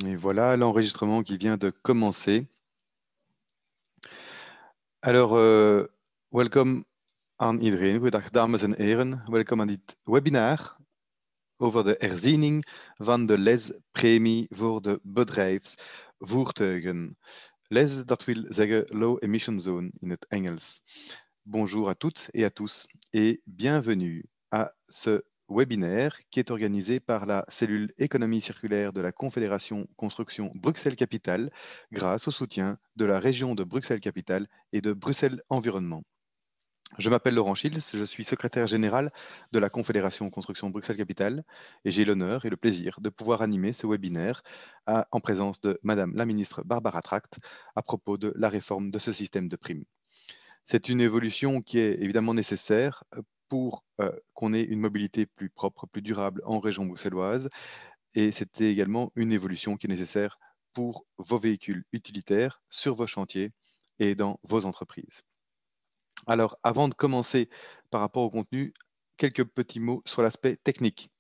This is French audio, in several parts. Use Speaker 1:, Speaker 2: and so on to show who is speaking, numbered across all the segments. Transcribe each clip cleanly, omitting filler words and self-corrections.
Speaker 1: Et voilà l'enregistrement qui vient de commencer. Alors, welkom aan iedereen. Goedendag, dames en heren. Welkom aan dit webinar over de herziening van de lespremie voor de bedrijfsvoertuigen. Les, dat wil zeggen low emission zone in het Engels. Bonjour à toutes et à tous et bienvenue à ce webinaire qui est organisé par la cellule économie circulaire de la Confédération Construction Bruxelles-Capitale grâce au soutien de la région de Bruxelles-Capitale et de Bruxelles Environnement. Je m'appelle Laurent Schils, je suis secrétaire général de la Confédération Construction Bruxelles-Capitale et j'ai l'honneur et le plaisir de pouvoir animer ce webinaire en présence de Madame la ministre Barbara Tract à propos de la réforme de ce système de primes. C'est une évolution qui est évidemment nécessaire pour qu'on ait une mobilité plus propre, plus durable en région bruxelloise. Et c'est également une évolution qui est nécessaire pour vos véhicules utilitaires sur vos chantiers et dans vos entreprises. Alors, avant de commencer par rapport au contenu, quelques petits mots sur l'aspect technique.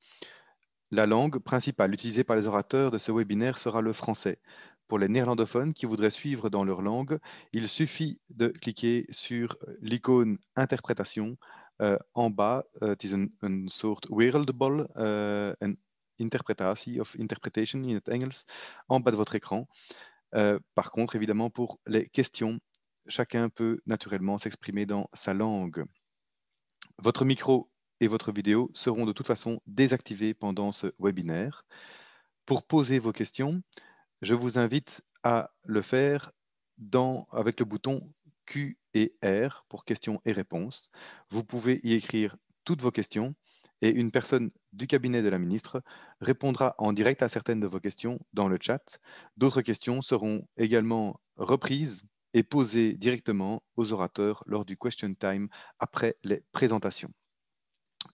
Speaker 1: La langue principale utilisée par les orateurs de ce webinaire sera le français. Pour les néerlandophones qui voudraient suivre dans leur langue, il suffit de cliquer sur l'icône interprétation en bas. Het is een soort wereldbol, een interpretatie of interpretation in het Engels, en bas de votre écran. Par contre, évidemment, pour les questions, chacun peut naturellement s'exprimer dans sa langue. Votre micro et votre vidéo seront de toute façon désactivés pendant ce webinaire. Pour poser vos questions, je vous invite à le faire avec le bouton Q et R pour questions et réponses. Vous pouvez y écrire toutes vos questions et une personne du cabinet de la ministre répondra en direct à certaines de vos questions dans le chat. D'autres questions seront également reprises et posées directement aux orateurs lors du question time après les présentations.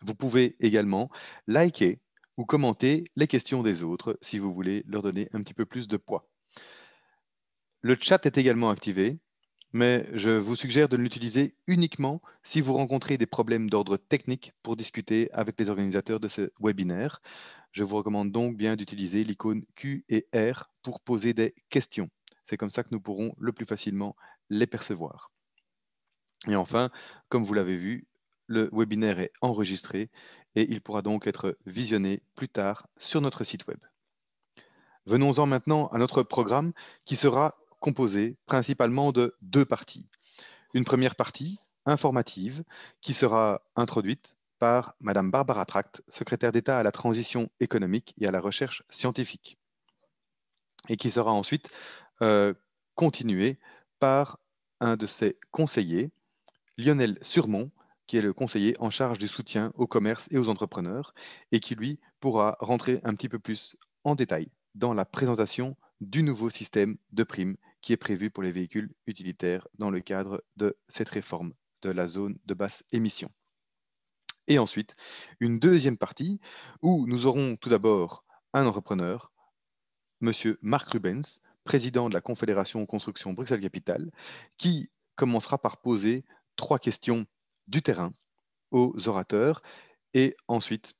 Speaker 1: Vous pouvez également liker ou commenter les questions des autres si vous voulez leur donner un petit peu plus de poids. Le chat est également activé, mais je vous suggère de l'utiliser uniquement si vous rencontrez des problèmes d'ordre technique pour discuter avec les organisateurs de ce webinaire. Je vous recommande donc bien d'utiliser l'icône Q et R pour poser des questions. C'est comme ça que nous pourrons le plus facilement les percevoir. Et enfin, comme vous l'avez vu, le webinaire est enregistré et il pourra donc être visionné plus tard sur notre site web. Venons-en maintenant à notre programme qui sera composé principalement de deux parties. Une première partie informative qui sera introduite par Madame Barbara Tract, secrétaire d'État à la transition économique et à la recherche scientifique, et qui sera ensuite continuée par un de ses conseillers, Lionel Surmont, qui est le conseiller en charge du soutien au commerce et aux entrepreneurs, et qui, lui, pourra rentrer un petit peu plus en détail dans la présentation du nouveau système de primes qui est prévu pour les véhicules utilitaires dans le cadre de cette réforme de la zone de basse émission. Et ensuite, une deuxième partie où nous aurons tout d'abord un entrepreneur, Monsieur Marc Rubens, président de la Confédération Construction Bruxelles-Capitale, qui commencera par poser 3 questions du terrain aux orateurs et ensuite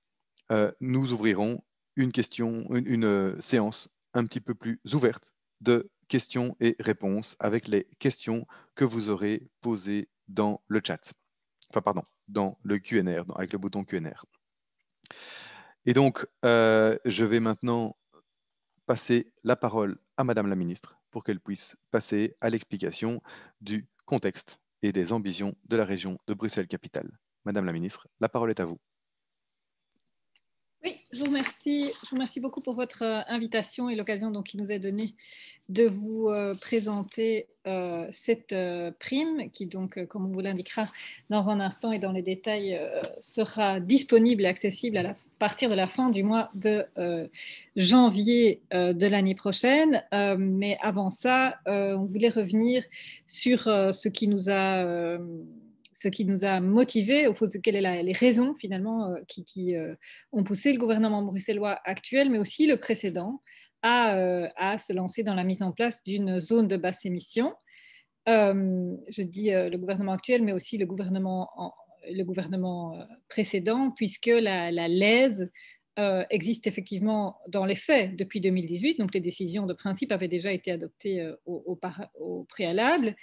Speaker 1: nous ouvrirons une séance un petit peu plus ouverte de questions et réponses avec les questions que vous aurez posées dans le chat. Enfin, pardon, dans le Q&R, avec le bouton Q&R. Et donc, je vais maintenant passer la parole à Madame la ministre pour qu'elle puisse passer à l'explication du contexte et des ambitions de la région de Bruxelles-Capitale. Madame la ministre, la parole est à vous.
Speaker 2: Oui, je vous remercie beaucoup pour votre invitation et l'occasion qui nous est donnée de vous présenter cette prime qui donc, comme on vous l'indiquera dans un instant et dans les détails, sera disponible et accessible à partir de la fin du mois de janvier de l'année prochaine. Mais avant ça, on voulait revenir sur ce qui nous a motivés, au fond, quelles sont les raisons finalement qui ont poussé le gouvernement bruxellois actuel, mais aussi le précédent, à se lancer dans la mise en place d'une zone de basse émission. Je dis le gouvernement actuel, mais aussi le gouvernement précédent, puisque la LES existe effectivement dans les faits depuis 2018, donc les décisions de principe avaient déjà été adoptées au préalable.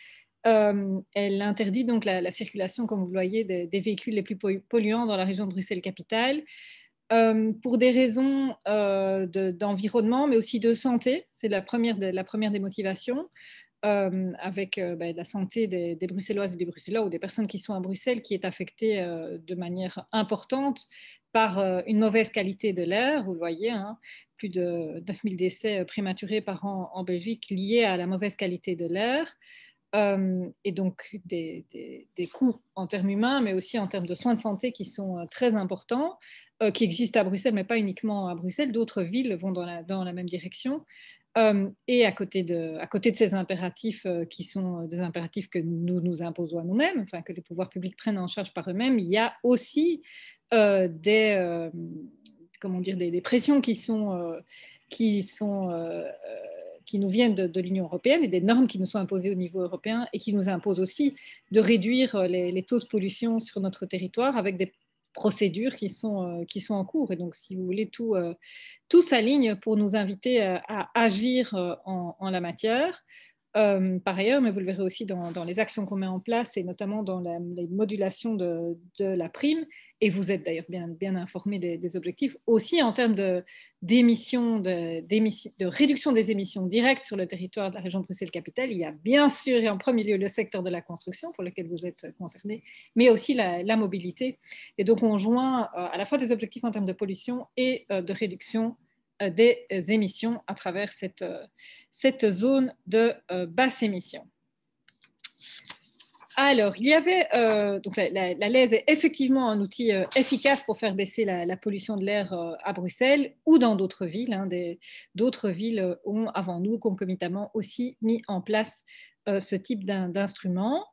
Speaker 2: Elle interdit donc la circulation, comme vous le voyez, des véhicules les plus polluants dans la région de Bruxelles-Capitale pour des raisons d'environnement, mais aussi de santé. C'est la première des motivations. Avec la santé des Bruxelloises et des Bruxellois ou des personnes qui sont à Bruxelles qui est affectée de manière importante par une mauvaise qualité de l'air. Vous le voyez, hein, plus de 9000 décès prématurés par an en Belgique liés à la mauvaise qualité de l'air. Et donc des coûts en termes humains, mais aussi en termes de soins de santé qui sont très importants, qui existent à Bruxelles, mais pas uniquement à Bruxelles. D'autres villes vont dans la même direction. Et à côté de ces impératifs qui sont des impératifs que nous nous imposons à nous-mêmes, enfin que les pouvoirs publics prennent en charge par eux-mêmes, il y a aussi des pressions qui nous viennent de l'Union européenne et des normes qui nous sont imposées au niveau européen et qui nous imposent aussi de réduire les taux de pollution sur notre territoire avec des procédures qui sont en cours. Et donc, si vous voulez, tout s'aligne pour nous inviter à agir en la matière. Par ailleurs, mais vous le verrez aussi dans les actions qu'on met en place et notamment dans les modulations de la prime, et vous êtes d'ailleurs bien informé des objectifs, aussi en termes de réduction des émissions directes sur le territoire de la région de Bruxelles-Capitale. Il y a bien sûr et en premier lieu le secteur de la construction pour lequel vous êtes concerné, mais aussi la mobilité. Et donc on joint à la fois des objectifs en termes de pollution et de réduction des émissions à travers cette zone de basse émission. Alors, il y avait, donc la LES est effectivement un outil efficace pour faire baisser la pollution de l'air à Bruxelles ou dans d'autres villes. Hein, d'autres villes ont, avant nous, concomitamment aussi mis en place ce type d'instrument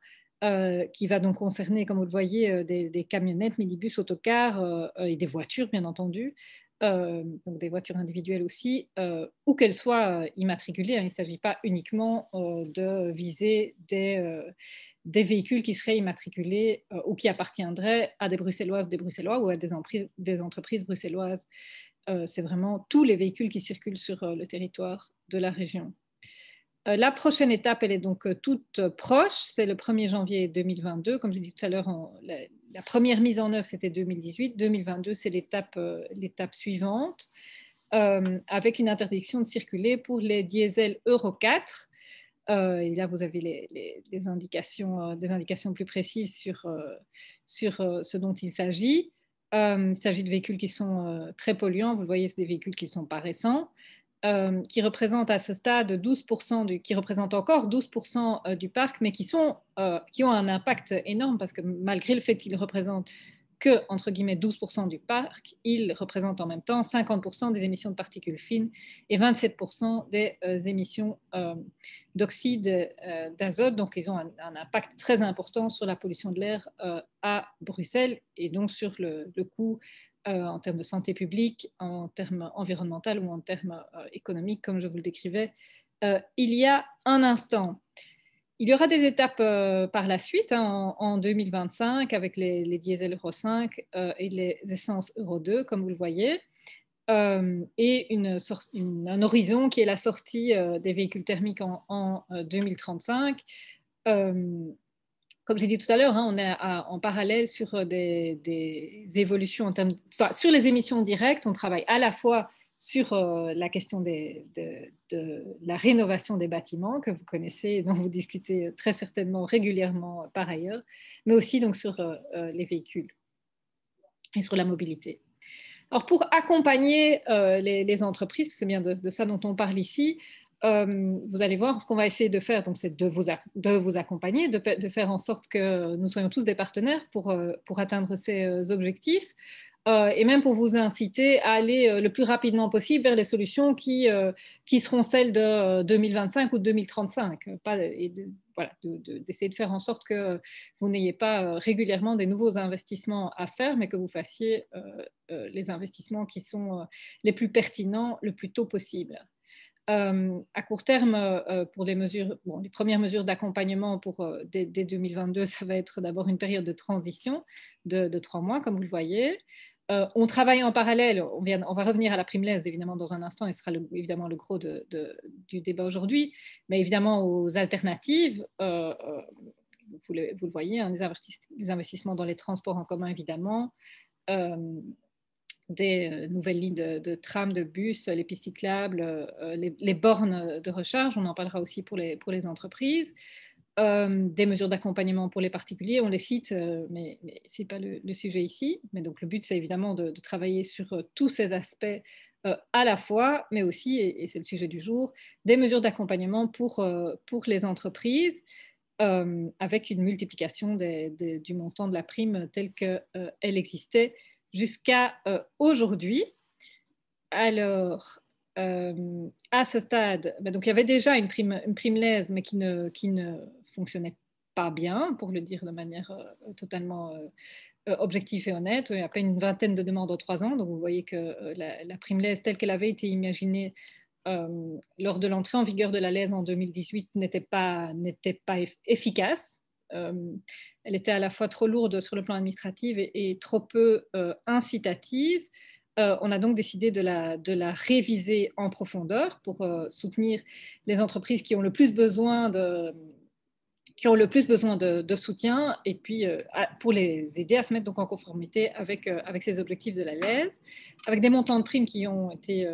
Speaker 2: qui va donc concerner, comme vous le voyez, des camionnettes, minibus, autocars et des voitures, bien entendu. Donc des voitures individuelles aussi, ou qu'elles soient immatriculées. Hein. Il ne s'agit pas uniquement de viser des véhicules qui seraient immatriculés ou qui appartiendraient à des Bruxelloises, des Bruxellois ou à des entreprises bruxelloises. C'est vraiment tous les véhicules qui circulent sur le territoire de la région. La prochaine étape, elle est donc toute proche, c'est le 1er janvier 2022. Comme je l'ai dit tout à l'heure, la première mise en œuvre, c'était 2018. 2022, c'est l'étape suivante, avec une interdiction de circuler pour les diesels Euro 4. Et là, vous avez les indications, des indications plus précises sur ce dont il s'agit. Il s'agit de véhicules qui sont très polluants. Vous le voyez, c'est des véhicules qui ne sont pas récents. Qui représentent à ce stade 12% qui représentent encore 12% du parc, mais qui ont un impact énorme parce que malgré le fait qu'ils représentent que, entre guillemets, 12% du parc, ils représentent en même temps 50% des émissions de particules fines et 27% des émissions d'oxyde d'azote. Donc, ils ont un impact très important sur la pollution de l'air à Bruxelles et donc sur le coût en termes de santé publique, en termes environnementaux ou en termes économiques, comme je vous le décrivais il y a un instant. Il y aura des étapes par la suite, hein, en 2025, avec les diesel Euro 5 et les essences Euro 2, comme vous le voyez, et un horizon qui est la sortie des véhicules thermiques en 2035. Comme j'ai dit tout à l'heure, hein, on est en parallèle sur des évolutions en termes, sur les émissions directes. On travaille à la fois sur la question de la rénovation des bâtiments que vous connaissez et dont vous discutez très certainement régulièrement par ailleurs, mais aussi donc sur les véhicules et sur la mobilité. Alors pour accompagner les entreprises, c'est bien de ça dont on parle ici, vous allez voir ce qu'on va essayer de faire, donc c'est de vous accompagner, de faire en sorte que nous soyons tous des partenaires pour atteindre ces objectifs. Et même pour vous inciter à aller le plus rapidement possible vers les solutions qui seront celles de 2025 ou de 2035. D'essayer de faire en sorte que vous n'ayez pas régulièrement des nouveaux investissements à faire, mais que vous fassiez les investissements qui sont les plus pertinents le plus tôt possible. À court terme, pour les premières mesures d'accompagnement dès 2022, ça va être d'abord une période de transition de 3 mois, comme vous le voyez. On travaille en parallèle, on va revenir à la prime LES évidemment dans un instant, et ce sera évidemment le gros du débat aujourd'hui, mais évidemment aux alternatives, vous le voyez, hein, des investissements dans les transports en commun évidemment, des nouvelles lignes de tram, de bus, les pistes cyclables, les bornes de recharge, on en parlera aussi pour les entreprises. Des mesures d'accompagnement pour les particuliers, on les cite, mais ce n'est pas le sujet ici. Mais donc le but, c'est évidemment de travailler sur tous ces aspects à la fois, mais aussi, et c'est le sujet du jour, des mesures d'accompagnement pour les entreprises, avec une multiplication du montant de la prime telle qu'elle existait jusqu'à aujourd'hui. Alors, à ce stade, donc il y avait déjà une prime LES, mais qui ne fonctionnait pas bien, pour le dire de manière totalement objective et honnête. Il y a à peine une vingtaine de demandes en 3 ans. Donc, vous voyez que la prime LES, telle qu'elle avait été imaginée lors de l'entrée en vigueur de la LES en 2018, n'était pas efficace. Elle était à la fois trop lourde sur le plan administratif et trop peu incitative. On a donc décidé de la réviser en profondeur pour soutenir les entreprises qui ont le plus besoin de soutien, et puis pour les aider à se mettre donc en conformité avec ces objectifs de la LES, avec des montants de primes qui ont été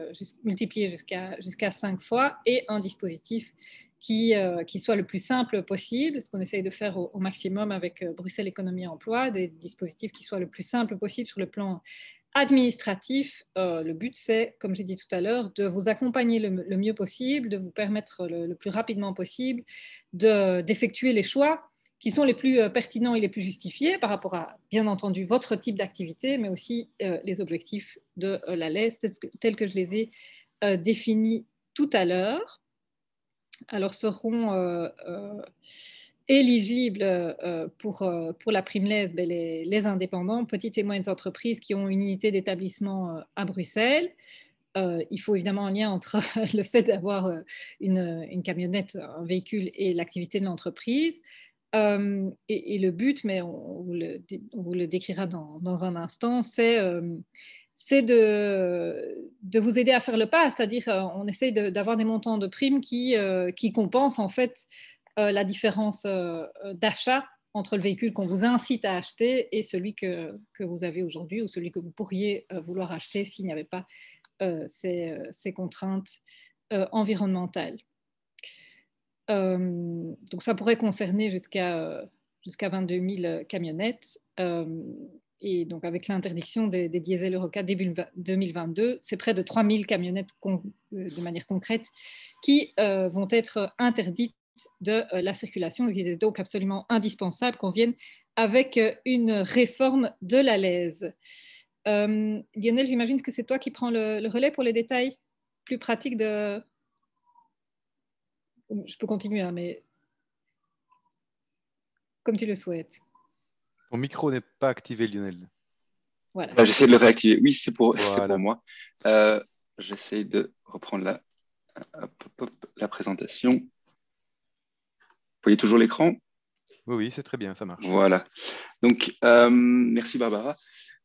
Speaker 2: multipliés jusqu'à 5 fois, et un dispositif qui soit le plus simple possible, ce qu'on essaye de faire au maximum avec Bruxelles Économie et Emploi, des dispositifs qui soient le plus simple possible sur le plan administratif. Le but, c'est, comme j'ai dit tout à l'heure, de vous accompagner le mieux possible, de vous permettre le plus rapidement possible d'effectuer les choix qui sont les plus pertinents et les plus justifiés par rapport à, bien entendu, votre type d'activité, mais aussi les objectifs de la LES tels que je les ai définis tout à l'heure. Alors, seront éligibles pour la prime LES les indépendants, petites et moyennes entreprises qui ont une unité d'établissement à Bruxelles. Il faut évidemment un lien entre le fait d'avoir une camionnette, un véhicule, et l'activité de l'entreprise. Et le but, mais on vous le décrira dans un instant, c'est de vous aider à faire le pas, c'est-à-dire on essaye d'avoir des montants de primes qui compensent en fait la différence d'achat entre le véhicule qu'on vous incite à acheter et celui que vous avez aujourd'hui, ou celui que vous pourriez vouloir acheter s'il n'y avait pas ces contraintes environnementales. Donc ça pourrait concerner jusqu'à 22 000 camionnettes. Et donc avec l'interdiction des diesels Euro 4 début 2022, c'est près de 3 000 camionnettes de manière concrète qui vont être interdites de la circulation. Il est donc absolument indispensable qu'on vienne avec une réforme de la LES. Lionel, j'imagine que c'est toi qui prends le relais pour les détails plus pratiques de... Je peux continuer, hein, mais comme tu le souhaites.
Speaker 1: Ton micro n'est pas activé, Lionel.
Speaker 2: Voilà.
Speaker 3: J'essaie de le réactiver. Oui, c'est pour
Speaker 1: Voilà.
Speaker 3: moi. J'essaie de reprendre la présentation. Vous voyez toujours l'écran?
Speaker 1: Oui, c'est très bien, ça marche.
Speaker 3: Voilà. Donc, merci Barbara.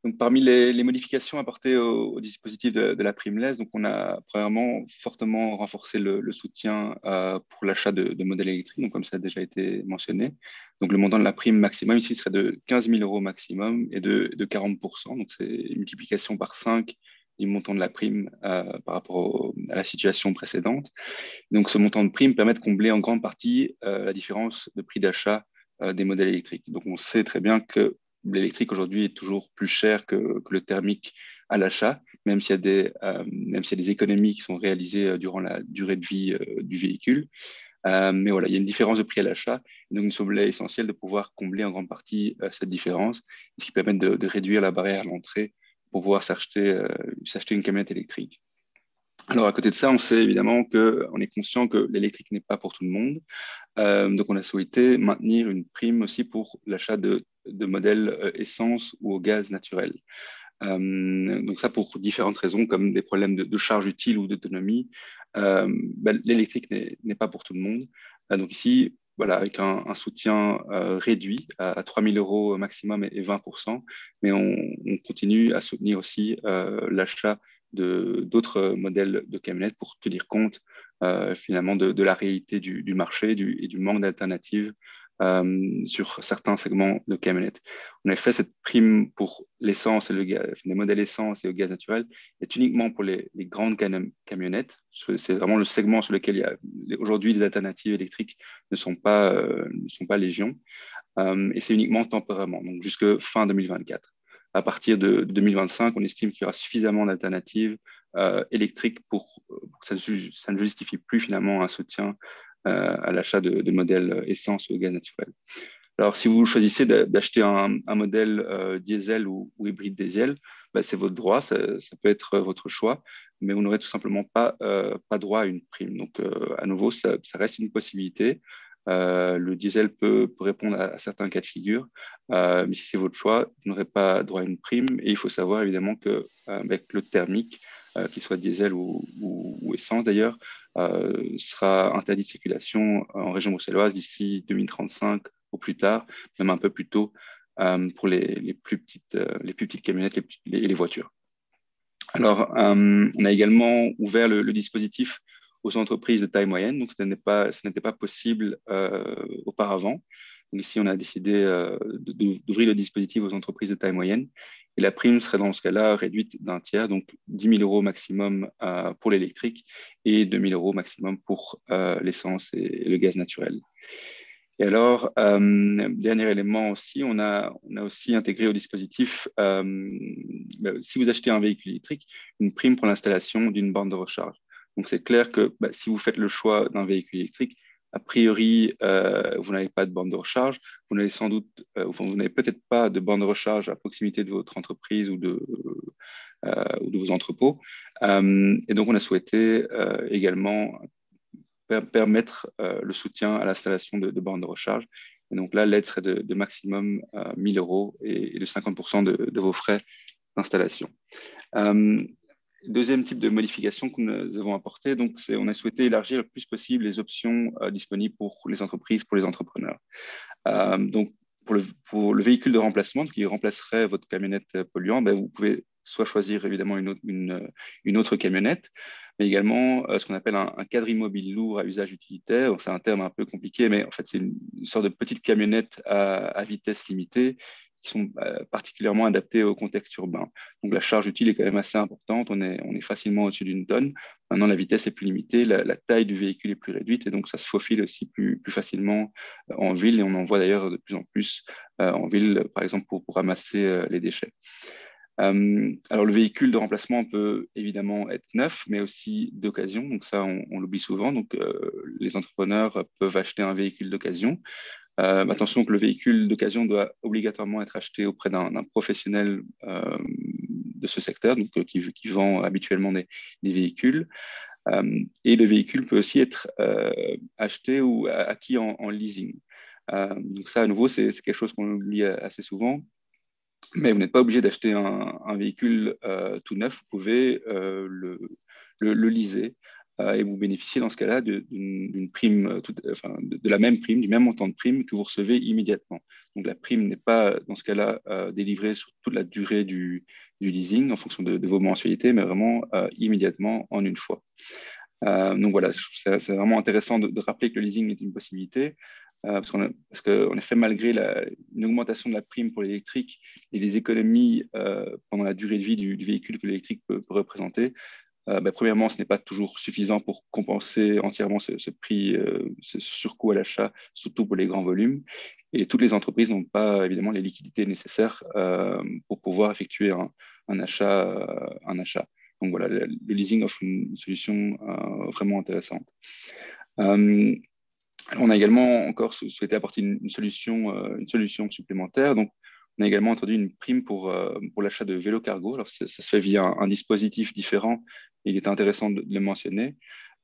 Speaker 3: Donc, parmi les modifications apportées au dispositif de la prime LES, donc on a premièrement fortement renforcé le soutien pour l'achat de modèles électriques, donc comme ça a déjà été mentionné. Donc, le montant de la prime maximum ici serait de 15 000 € maximum et de 40%. Donc, c'est une multiplication par 5 du montant de la prime par rapport à la situation précédente. Donc, ce montant de prime permet de combler en grande partie la différence de prix d'achat des modèles électriques. Donc, on sait très bien que l'électrique aujourd'hui est toujours plus cher que le thermique à l'achat, même s'il y a des économies qui sont réalisées durant la durée de vie du véhicule. Mais voilà, il y a une différence de prix à l'achat. Donc, il nous semblait essentiel de pouvoir combler en grande partie cette différence, ce qui permet de réduire la barrière à l'entrée pour pouvoir s'acheter une camionnette électrique. Alors, à côté de ça, on sait évidemment qu'on est conscient que l'électrique n'est pas pour tout le monde. Donc, on a souhaité maintenir une prime aussi pour l'achat de modèles essence ou au gaz naturel. Donc, ça pour différentes raisons, comme des problèmes de charge utile ou d'autonomie. L'électrique n'est pas pour tout le monde. Donc, ici, voilà, avec un soutien réduit à 3 000 € maximum et 20%, mais on continue à soutenir aussi l'achat d'autres modèles de camionnettes pour tenir compte finalement de la réalité du marché et du manque d'alternatives sur certains segments de camionnettes. On a fait cette prime pour l'essence et le gaz, les modèles essence et le gaz naturel, est uniquement pour les grandes camionnettes. C'est vraiment le segment sur lequel aujourd'hui les alternatives électriques ne sont pas légion. Et c'est uniquement temporairement, donc jusque fin 2024. À partir de 2025, on estime qu'il y aura suffisamment d'alternatives électriques pour que ça ne justifie plus finalement un soutien à l'achat de modèles essence ou gaz naturel. Alors, si vous choisissez d'acheter un modèle diesel ou hybride diesel, bah, c'est votre droit, ça peut être votre choix, mais vous n'aurez tout simplement pas droit à une prime. Donc, à nouveau, ça reste une possibilité. Le diesel peut répondre à certains cas de figure, mais si c'est votre choix, vous n'aurez pas droit à une prime. Et il faut savoir évidemment qu'avec le thermique, qu'il soit diesel ou essence d'ailleurs, sera interdit de circulation en région bruxelloise d'ici 2035 au plus tard, même un peu plus tôt pour les plus petites camionnettes et les voitures. Alors, on a également ouvert le dispositif aux entreprises de taille moyenne, donc ce n'était pas possible auparavant. Donc ici, on a décidé d'ouvrir le dispositif aux entreprises de taille moyenne. Et la prime serait dans ce cas-là réduite d'un tiers, donc 10 000 € maximum pour l'électrique et 2 000 € maximum pour l'essence et le gaz naturel. Et alors, dernier élément aussi, on a aussi intégré au dispositif, si vous achetez un véhicule électrique, une prime pour l'installation d'une borne de recharge. Donc, c'est clair que si vous faites le choix d'un véhicule électrique, a priori, vous n'avez pas de borne de recharge, vous n'avez vous n'avez peut-être pas de borne de recharge à proximité de votre entreprise ou de vos entrepôts. Et donc, on a souhaité également permettre le soutien à l'installation de bornes de recharge. Et donc là, l'aide serait de maximum 1 000 € et de 50% de vos frais d'installation. Deuxième type de modification que nous avons apporté, donc on a souhaité élargir le plus possible les options disponibles pour les entreprises, pour les entrepreneurs. Donc, pour le véhicule de remplacement qui remplacerait votre camionnette polluante, vous pouvez soit choisir évidemment une autre camionnette, mais également ce qu'on appelle un cadre immobile lourd à usage utilitaire. C'est un terme un peu compliqué, mais en fait, c'est une sorte de petite camionnette à vitesse limitée qui sont particulièrement adaptées au contexte urbain. Donc, la charge utile est quand même assez importante. On est facilement au-dessus d'une tonne. Maintenant, la vitesse est plus limitée, la taille du véhicule est plus réduite et donc ça se faufile aussi plus facilement en ville. Et on en voit d'ailleurs de plus en plus en ville, par exemple, pour ramasser les déchets. Alors, le véhicule de remplacement peut évidemment être neuf, mais aussi d'occasion. Donc, ça, on l'oublie souvent. Donc, les entrepreneurs peuvent acheter un véhicule d'occasion. Attention que le véhicule d'occasion doit obligatoirement être acheté auprès d'un professionnel de ce secteur, donc qui vend habituellement des véhicules. Et le véhicule peut aussi être acheté ou acquis en leasing. Donc ça, à nouveau, c'est quelque chose qu'on oublie assez souvent. Mais vous n'êtes pas obligé d'acheter un véhicule tout neuf. Vous pouvez le leaser et vous bénéficiez dans ce cas-là d'une prime, de la même prime, du même montant de prime que vous recevez immédiatement. Donc la prime n'est pas dans ce cas-là délivrée sur toute la durée du leasing en fonction de vos mensualités, mais vraiment immédiatement en une fois. Donc voilà, c'est vraiment intéressant de rappeler que le leasing est une possibilité. Parce qu'en effet, malgré une augmentation de la prime pour l'électrique et les économies pendant la durée de vie du véhicule que l'électrique peut représenter, premièrement, ce n'est pas toujours suffisant pour compenser entièrement ce prix, ce surcoût à l'achat, surtout pour les grands volumes. Et toutes les entreprises n'ont pas évidemment les liquidités nécessaires pour pouvoir effectuer un achat. Donc voilà, le leasing offre une solution vraiment intéressante. On a également encore souhaité apporter une solution supplémentaire. Donc, on a également introduit une prime pour l'achat de vélos cargo. Alors, ça se fait via un dispositif différent. Et il est intéressant de le mentionner.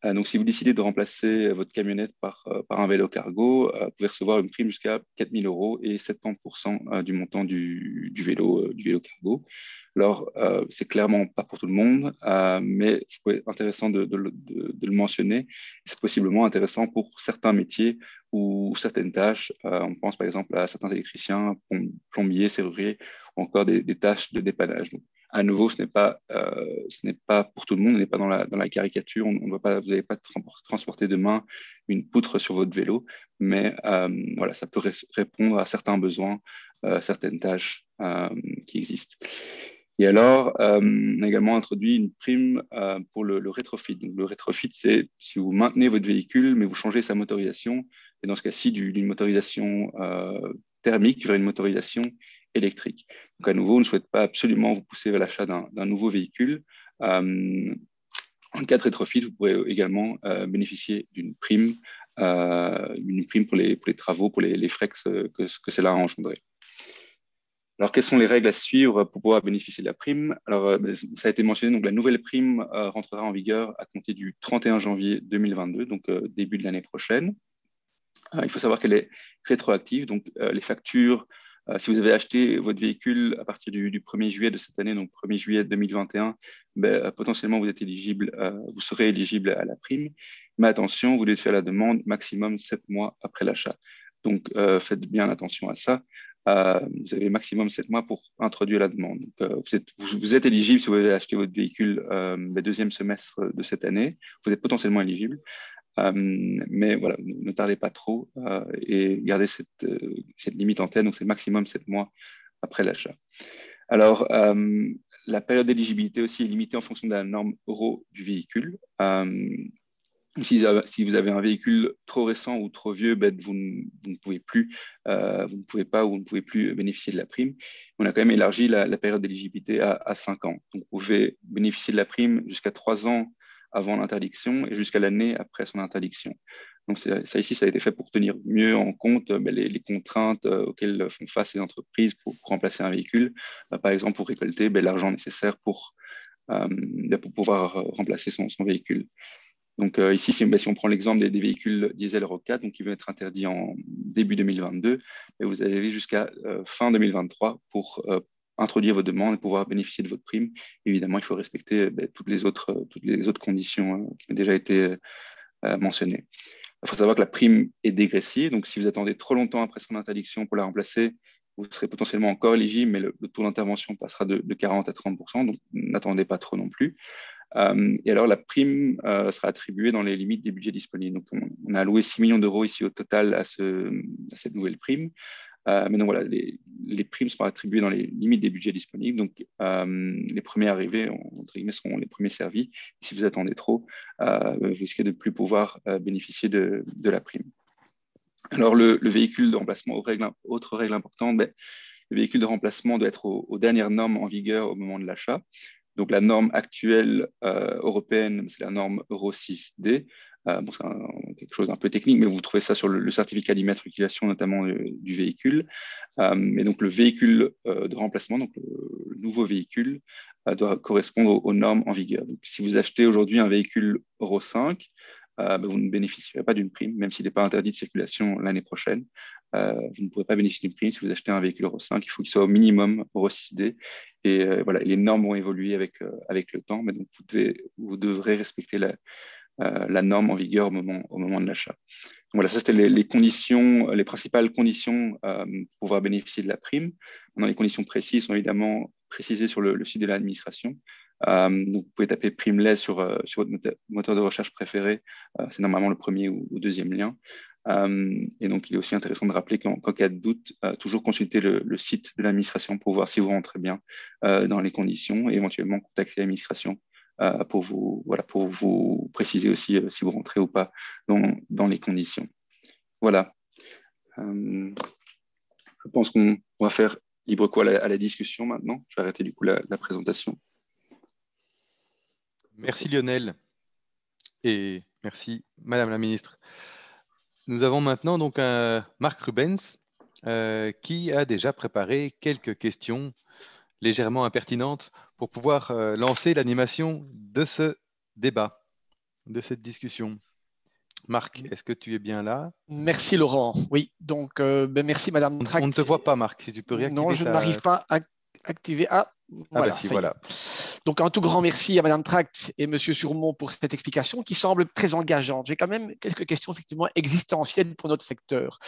Speaker 3: Donc, si vous décidez de remplacer votre camionnette par un vélo cargo, vous pouvez recevoir une prime jusqu'à 4 000 € et 70% du montant du vélo cargo. Alors, c'est clairement pas pour tout le monde, mais je trouvais intéressant de le mentionner. C'est possiblement intéressant pour certains métiers ou certaines tâches. On pense par exemple à certains électriciens, plombiers, serruriers, ou encore des tâches de dépannage. Donc, à nouveau, ce n'est pas pour tout le monde, on n'est pas dans la caricature, on ne va pas, vous n'allez pas transporter demain une poutre sur votre vélo, mais voilà, ça peut répondre à certains besoins, certaines tâches qui existent. Et alors, on a également introduit une prime pour le rétrofit. Donc, le rétrofit, c'est si vous maintenez votre véhicule, mais vous changez sa motorisation, et dans ce cas-ci, d'une motorisation thermique vers une motorisation électrique. Donc, à nouveau, on ne souhaite pas absolument vous pousser vers l'achat d'un nouveau véhicule. En cas de rétrofit, vous pourrez également bénéficier d'une prime pour les travaux, pour les frais que cela a engendré. Alors, quelles sont les règles à suivre pour pouvoir bénéficier de la prime? Alors, ça a été mentionné, donc la nouvelle prime rentrera en vigueur à compter du 31 janvier 2022, donc début de l'année prochaine. Il faut savoir qu'elle est rétroactive, donc les factures, si vous avez acheté votre véhicule à partir du 1er juillet de cette année, donc 1er juillet 2021, potentiellement vous serez éligible à la prime. Mais attention, vous devez faire la demande maximum 7 mois après l'achat. Donc, faites bien attention à ça. Vous avez maximum 7 mois pour introduire la demande. Donc, vous êtes éligible si vous avez acheté votre véhicule le deuxième semestre de cette année. Vous êtes potentiellement éligible. Mais voilà, ne tardez pas trop et gardez cette limite en tête. Donc, c'est maximum 7 mois après l'achat. Alors, la période d'éligibilité aussi est limitée en fonction de la norme euro du véhicule. Si vous avez un véhicule trop récent ou trop vieux, vous ne pouvez plus bénéficier de la prime. On a quand même élargi la période d'éligibilité à 5 ans. Donc, vous pouvez bénéficier de la prime jusqu'à 3 ans avant l'interdiction et jusqu'à l'année après son interdiction. Donc, ça ici, ça a été fait pour tenir mieux en compte les contraintes auxquelles font face les entreprises pour remplacer un véhicule. Par exemple, pour récolter l'argent nécessaire pour pouvoir remplacer son véhicule. Donc ici, si on prend l'exemple des véhicules diesel Euro 4, donc qui vont être interdits en début 2022, et vous avez jusqu'à fin 2023 pour introduire vos demandes et pouvoir bénéficier de votre prime. Évidemment, il faut respecter toutes les autres conditions qui ont déjà été mentionnées. Il faut savoir que la prime est dégressive, donc si vous attendez trop longtemps après son interdiction pour la remplacer, vous serez potentiellement encore éligible, mais le taux d'intervention passera de 40 à 30%, donc n'attendez pas trop non plus. Et alors, la prime sera attribuée dans les limites des budgets disponibles. Donc, on a alloué 6 millions d'euros ici au total à cette nouvelle prime. Mais donc, voilà, les primes seront attribuées dans les limites des budgets disponibles. Donc, les premiers arrivés, entre guillemets, seront les premiers servis. Et si vous attendez trop, vous risquez de ne plus pouvoir bénéficier de la prime. Alors, le véhicule de remplacement, autre règle importante, le véhicule de remplacement doit être aux dernières normes en vigueur au moment de l'achat. Donc, la norme actuelle européenne, c'est la norme Euro 6D. C'est quelque chose d'un peu technique, mais vous trouvez ça sur le certificat d'immatriculation, notamment du véhicule. Et donc, le véhicule de remplacement, donc le nouveau véhicule, doit correspondre aux normes en vigueur. Donc, si vous achetez aujourd'hui un véhicule Euro 5, vous ne bénéficierez pas d'une prime, même s'il n'est pas interdit de circulation l'année prochaine. Vous ne pourrez pas bénéficier d'une prime si vous achetez un véhicule Euro 5. Il faut qu'il soit au minimum Euro 6D. Et voilà, les normes vont évoluer avec le temps, mais donc vous devrez respecter la norme en vigueur au moment de l'achat. Voilà, ça c'était les principales conditions pour pouvoir bénéficier de la prime. Maintenant, les conditions précises sont évidemment précisées sur le site de l'administration. Donc, vous pouvez taper PrimeLess sur votre moteur de recherche préféré. C'est normalement le premier ou deuxième lien. Et donc, il est aussi intéressant de rappeler qu'en cas de doute, toujours consulter le site de l'administration pour voir si vous rentrez bien dans les conditions et éventuellement contacter l'administration pour vous préciser aussi si vous rentrez ou pas dans les conditions. Voilà. Je pense qu'on va faire libre cours à la discussion maintenant. Je vais arrêter du coup la présentation.
Speaker 1: Merci Lionel et merci Madame la Ministre. Nous avons maintenant donc Marc Rubens qui a déjà préparé quelques questions légèrement impertinentes pour pouvoir lancer l'animation de ce débat. de cette discussion. Marc, est-ce que tu es bien là?
Speaker 4: Merci Laurent. Oui, donc merci Madame Tract.
Speaker 1: On ne te voit pas, Marc, si tu peux réactiver.
Speaker 4: Non, je n'arrive pas à activer. Ah, voilà,
Speaker 1: si,
Speaker 4: ça y est.
Speaker 1: voilà.
Speaker 4: Donc, un tout grand merci à Madame Tract et Monsieur Surmont pour cette explication qui semble très engageante. J'ai quand même quelques questions effectivement existentielles pour notre secteur.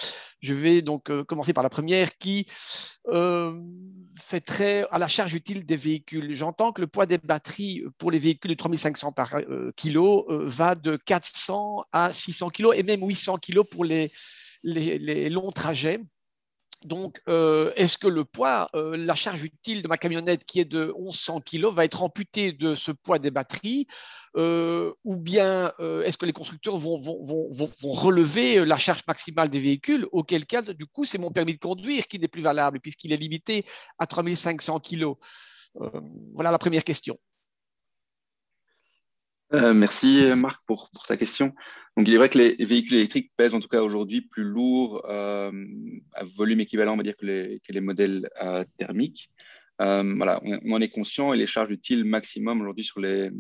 Speaker 4: Je vais donc commencer par la première qui fait trait à la charge utile des véhicules. J'entends que le poids des batteries pour les véhicules de 3500 par kilo va de 400 à 600 kg et même 800 kg pour les longs trajets. Donc, est-ce que le poids, la charge utile de ma camionnette qui est de 1100 kg va être amputée de ce poids des batteries ou bien est-ce que les constructeurs vont relever la charge maximale des véhicules, auquel cas, du coup, c'est mon permis de conduire qui n'est plus valable puisqu'il est limité à 3500 kg. Voilà la première question.
Speaker 3: Merci Marc pour ta question. Donc il est vrai que les véhicules électriques pèsent en tout cas aujourd'hui plus lourd à volume équivalent, on va dire, que les modèles thermiques. Voilà, on en est conscient et les charges utiles maximum aujourd'hui sur les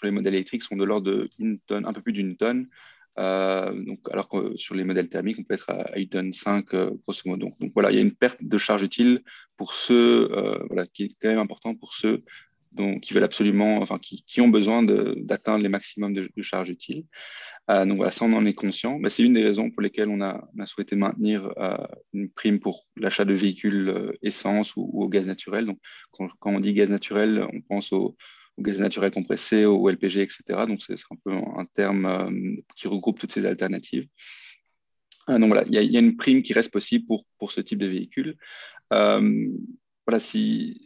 Speaker 3: modèles électriques sont de l'ordre d'une tonne, un peu plus d'une tonne. Donc, alors que sur les modèles thermiques, on peut être à 1,5 tonne grosso modo. Donc voilà, il y a une perte de charge utile pour ceux, voilà, qui est quand même important pour ceux qui veulent absolument, enfin, qui ont besoin d'atteindre les maximums de charge utile. Donc voilà, ça, on en est conscient. Mais c'est une des raisons pour lesquelles on a souhaité maintenir une prime pour l'achat de véhicules essence ou au gaz naturel. Donc, quand on dit gaz naturel, on pense au gaz naturel compressé, au LPG, etc. Donc, c'est un peu un terme qui regroupe toutes ces alternatives. Donc voilà, il y a une prime qui reste possible pour ce type de véhicule. Voilà, si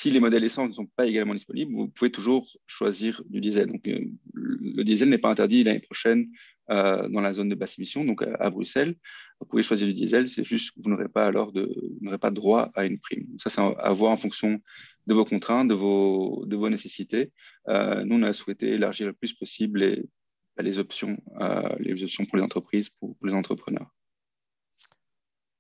Speaker 3: les modèles essence ne sont pas également disponibles, vous pouvez toujours choisir du diesel. Donc, le diesel n'est pas interdit l'année prochaine dans la zone de basse émission, donc à Bruxelles. Vous pouvez choisir du diesel, c'est juste que vous n'aurez pas droit à une prime. Donc ça, c'est à voir en fonction de vos contraintes, de vos nécessités. Nous, on a souhaité élargir le plus possible les options pour les entreprises, pour les entrepreneurs.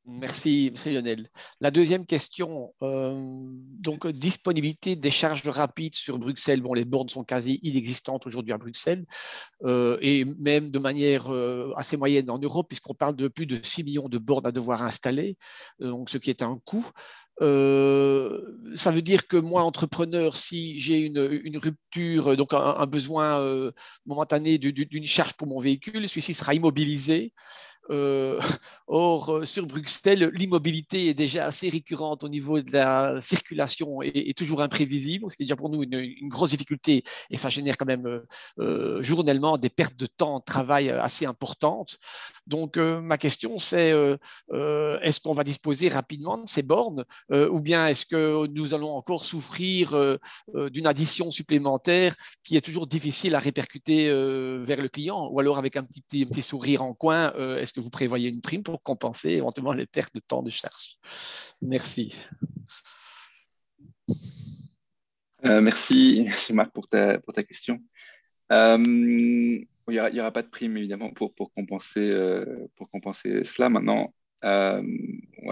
Speaker 4: Merci, Lionel. La deuxième question, donc disponibilité des charges rapides sur Bruxelles. Bon, les bornes sont quasi inexistantes aujourd'hui à Bruxelles et même de manière assez moyenne en Europe, puisqu'on parle de plus de 6 millions de bornes à devoir installer, donc ce qui est un coût. Ça veut dire que moi, entrepreneur, si j'ai une rupture, donc un besoin momentané d'une charge pour mon véhicule, celui-ci sera immobilisé. Or, sur Bruxelles, l'immobilité est déjà assez récurrente au niveau de la circulation et toujours imprévisible, ce qui est déjà pour nous une grosse difficulté et ça génère quand même journellement des pertes de temps de travail assez importantes. Donc, ma question, c'est est-ce qu'on va disposer rapidement de ces bornes ou bien est-ce que nous allons encore souffrir d'une addition supplémentaire qui est toujours difficile à répercuter vers le client ou alors avec un petit sourire en coin, est-ce que vous prévoyez une prime pour compenser éventuellement les pertes de temps de charge? Merci.
Speaker 3: Merci Marc pour ta question. Il n'y aura pas de prime évidemment pour compenser cela. Maintenant, voilà,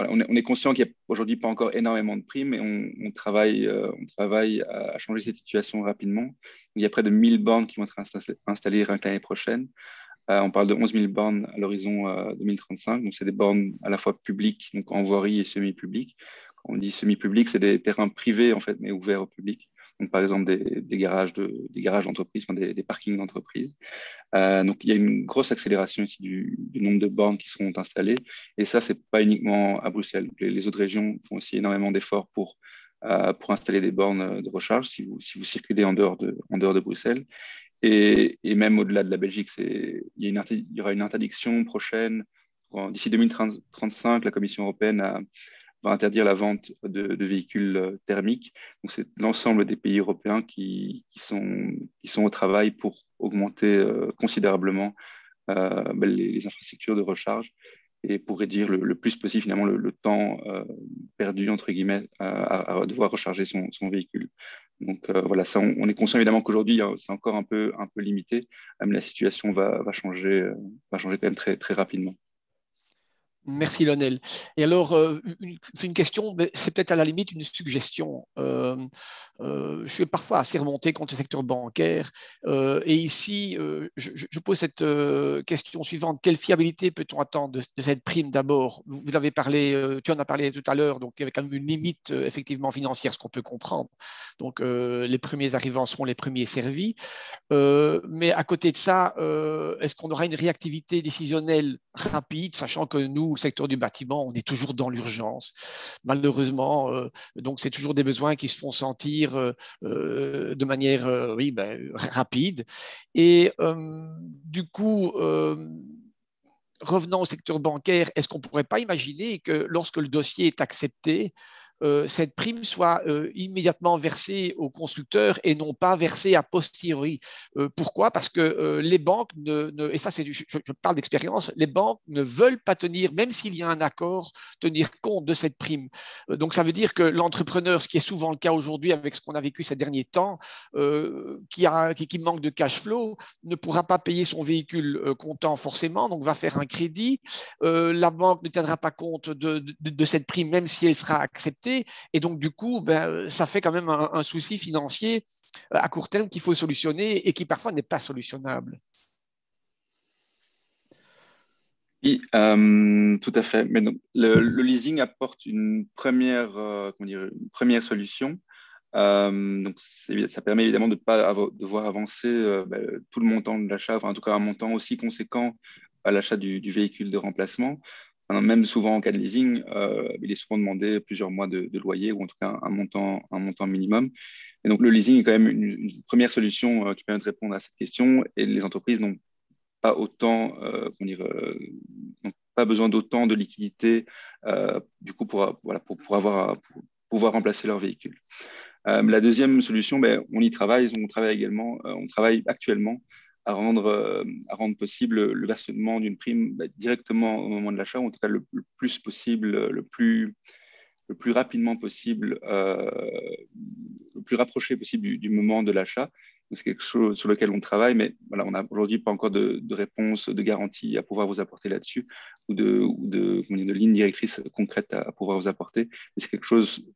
Speaker 3: on est conscient qu'il n'y a aujourd'hui pas encore énormément de primes, mais on travaille à changer cette situation rapidement. Il y a près de 1000 bornes qui vont être installées l'année prochaine. On parle de 11 000 bornes à l'horizon 2035. Donc, c'est des bornes à la fois publiques, donc en voirie et semi-publiques. Quand on dit semi-public, c'est des terrains privés, en fait, mais ouverts au public. Donc, par exemple, des garages d'entreprises, enfin, des parkings d'entreprises. Donc, il y a une grosse accélération ici du nombre de bornes qui seront installées. Et ça, c'est pas uniquement à Bruxelles. Les autres régions font aussi énormément d'efforts pour installer des bornes de recharge si vous circulez en dehors de Bruxelles. Et même au-delà de la Belgique, il y aura une interdiction prochaine. D'ici 2035, la Commission européenne va interdire la vente de véhicules thermiques. Donc, c'est l'ensemble des pays européens qui sont au travail pour augmenter considérablement les infrastructures de recharge et pour réduire le plus possible finalement le temps perdu, entre guillemets, à devoir recharger son véhicule. Donc voilà, ça, on est conscient évidemment qu'aujourd'hui, c'est encore un peu limité, mais la situation va changer quand même très, très rapidement.
Speaker 4: Merci Lionel. Et alors, c'est une question, mais c'est peut-être à la limite une suggestion. Je suis parfois assez remonté contre le secteur bancaire. Et ici, je pose cette question suivante. Quelle fiabilité peut-on attendre de cette prime d'abord? Vous avez parlé, tu en as parlé tout à l'heure, donc il y avait quand même une limite effectivement financière, ce qu'on peut comprendre. Donc, les premiers arrivants seront les premiers servis. Mais à côté de ça, est-ce qu'on aura une réactivité décisionnelle rapide, sachant que nous, le secteur du bâtiment, on est toujours dans l'urgence, malheureusement. Donc, c'est toujours des besoins qui se font sentir de manière oui, rapide. Et du coup, revenant au secteur bancaire, est-ce qu'on ne pourrait pas imaginer que lorsque le dossier est accepté, cette prime soit immédiatement versée au constructeur et non pas versée a posteriori. Pourquoi? Parce que les banques, et ça je parle d'expérience, les banques ne veulent pas tenir, même s'il y a un accord, tenir compte de cette prime. Donc ça veut dire que l'entrepreneur, ce qui est souvent le cas aujourd'hui avec ce qu'on a vécu ces derniers temps, qui manque de cash flow, ne pourra pas payer son véhicule comptant forcément, donc va faire un crédit. La banque ne tiendra pas compte de cette prime, même si elle sera acceptée. Et donc, du coup, ça fait quand même un souci financier à court terme qu'il faut solutionner et qui parfois n'est pas solutionnable.
Speaker 3: Oui, tout à fait. Mais donc, le leasing apporte une première solution. Donc, ça permet évidemment de ne pas devoir avancer tout le montant de l'achat, enfin, en tout cas un montant aussi conséquent à l'achat du véhicule de remplacement. Enfin, même souvent en cas de leasing, il est souvent demandé plusieurs mois de loyer ou en tout cas un montant minimum. Et donc le leasing est quand même une première solution qui permet de répondre à cette question. Et les entreprises n'ont pas autant, n'ont pas besoin d'autant de liquidités du coup pour pouvoir remplacer leur véhicule. La deuxième solution, on y travaille. On travaille actuellement à rendre possible le versement d'une prime directement au moment de l'achat, ou en tout cas le plus possible, le plus rapidement possible, le plus rapproché possible du moment de l'achat. C'est quelque chose sur lequel on travaille, mais voilà, on n'a aujourd'hui pas encore de réponse, de garantie à pouvoir vous apporter là-dessus, ou de ligne directrice concrète à pouvoir vous apporter. C'est quelque chose